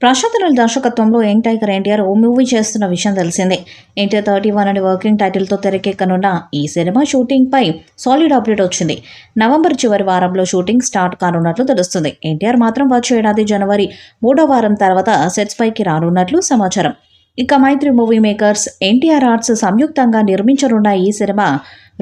ప్రశాంత్ నీల్ దర్శకత్వంలో young tiger NTR ఓ movie చేస్తున్న విషయం తెలిసిందే. ఎన్టీఆర్ 31 అనే వర్కింగ్ టైటిల్తో తెరకెక్కనున్న ఈ సినిమా షూటింగ్ పై సాలిడ్ అప్డేట్ వచ్చింది. నవంబర్ చివరి వారంలో షూటింగ్ స్టార్ట్ కానున్నట్లు తెలుస్తుంది. ఎన్టీఆర్ మాత్రం వచ్చే ఏడాది జనవరి 3వ వారం తర్వాత సెట్స్ పైకి రానున్నట్లు సమాచారం. ఇక మైత్రి మూవీ మేకర్స్, ఎన్టీఆర్ ఆర్ట్స్ సంయుక్తంగా నిర్మించనున్న ఈ సినిమా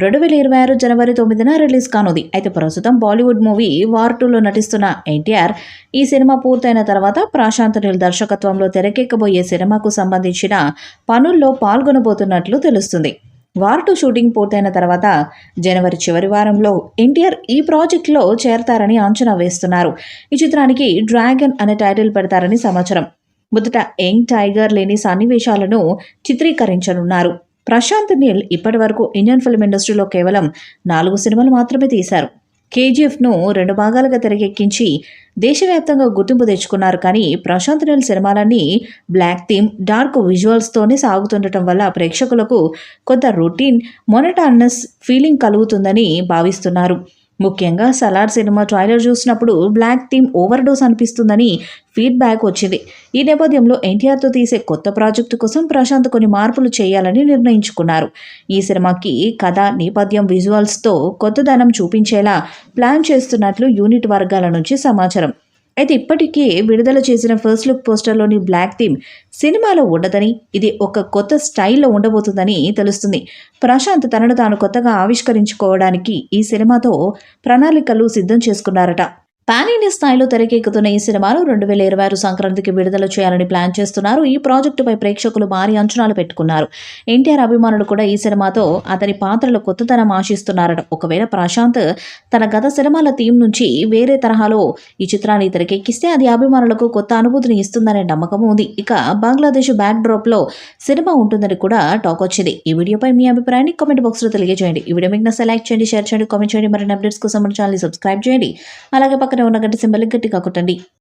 2026 జనవరి 9న రిలీజ్ కానుంది. అయితే ప్రస్తుతం బాలీవుడ్ మూవీ వార్ 2లో నటిస్తున్న ఎన్టీఆర్ ఈ సినిమా పూర్తయిన తర్వాత ప్రశాంత్ నీల్ దర్శకత్వంలో తెరకెక్కబోయే సినిమాకు సంబంధించిన పనుల్లో పాల్గొనబోతున్నట్లు తెలుస్తుంది. వార్ 2 షూటింగ్ పూర్తయిన తర్వాత జనవరి చివరి వారంలో ఎన్టీఆర్ ఈ ప్రాజెక్టులో చేరతారని అంచనా వేస్తున్నారు. ఈ చిత్రానికి డ్రాగన్ అనే టైటిల్ పెడతారని సమాచారం. మొదట యంగ్ టైగర్ లేని సన్నివేశాలను చిత్రీకరించనున్నారు. ప్రశాంత్ నీల్ ఇప్పటి వరకు ఇండియన్ ఫిల్మ్ ఇండస్ట్రీలో కేవలం 4 సినిమాలు మాత్రమే తీశారు. కేజీఎఫ్ను 2 భాగాలుగా తెరకెక్కించి దేశవ్యాప్తంగా గుర్తింపు తెచ్చుకున్నారు. కానీ ప్రశాంత్ నీల్ సినిమాలన్నీ బ్లాక్ థీమ్, డార్క్ విజువల్స్తోనే సాగుతుండటం వల్ల ప్రేక్షకులకు కొంత రొటీన్, మొనటానస్ ఫీలింగ్ కలుగుతుందని భావిస్తున్నారు. ముఖ్యంగా సలార్ సినిమా ట్రైలర్ చూసినప్పుడు బ్లాక్ థీమ్ ఓవర్ డోస్ అనిపిస్తుందని ఫీడ్బ్యాక్ వచ్చింది. ఈ నేపథ్యంలో ఎన్టీఆర్తో తీసే కొత్త ప్రాజెక్టు కోసం ప్రశాంత్ కొన్ని మార్పులు చేయాలని నిర్ణయించుకున్నారు. ఈ సినిమాకి కథ, నేపథ్యం, విజువల్స్తో కొత్తదనం చూపించేలా ప్లాన్ చేస్తున్నట్లు యూనిట్ వర్గాల నుంచి సమాచారం. అయితే ఇప్పటికే విడుదల చేసిన ఫస్ట్ లుక్ పోస్టర్లోని బ్లాక్ థీమ్ సినిమాలో ఉండదని, ఇది ఒక కొత్త స్టైల్లో ఉండబోతుందని తెలుస్తుంది. ప్రశాంత్ తనను తాను కొత్తగా ఆవిష్కరించుకోవడానికి ఈ సినిమాతో ప్రణాళికలు సిద్ధం చేసుకున్నారట. పాన్ ఇండియా స్థాయిలో తెరకెక్కుతున్న ఈ సినిమాను 2026 సంక్రాంతికి విడుదల చేయాలని ప్లాన్ చేస్తున్నారు. ఈ ప్రాజెక్టుపై ప్రేక్షకులు భారీ అంచనాలు పెట్టుకున్నారు. ఎన్టీఆర్ అభిమానులు కూడా ఈ సినిమాతో అతని పాత్రలో కొత్తదనం ఆశిస్తున్నారట. ఒకవేళ ప్రశాంత్ తన గత సినిమాల థీమ్ నుంచి వేరే తరహాలో ఈ చిత్రాన్ని తెరకెక్కిస్తే అది అభిమానులకు కొత్త అనుభూతిని ఇస్తుందనే నమ్మకం ఉంది. ఇక బంగ్లాదేశ్ బ్యాక్ డ్రాప్లో సినిమా ఉంటుందని కూడా టాక్ వచ్చింది. ఈ వీడియోపై మీ అభిప్రాయాన్ని కామెంట్ బాక్స్లో తెలియజేయండి. ఈ వీడియో మీకు నచ్చితే లైక్ చేయండి, షేర్ చేయండి, కామెంట్ చేయండి. మరిన్ని అప్డేట్స్ కోసం మన ఛానల్ని సబ్స్క్రైబ్ చేయండి. అలాగే పక్కనే ఉన్న గంట సింబల్ గట్టిగా కొట్టండి.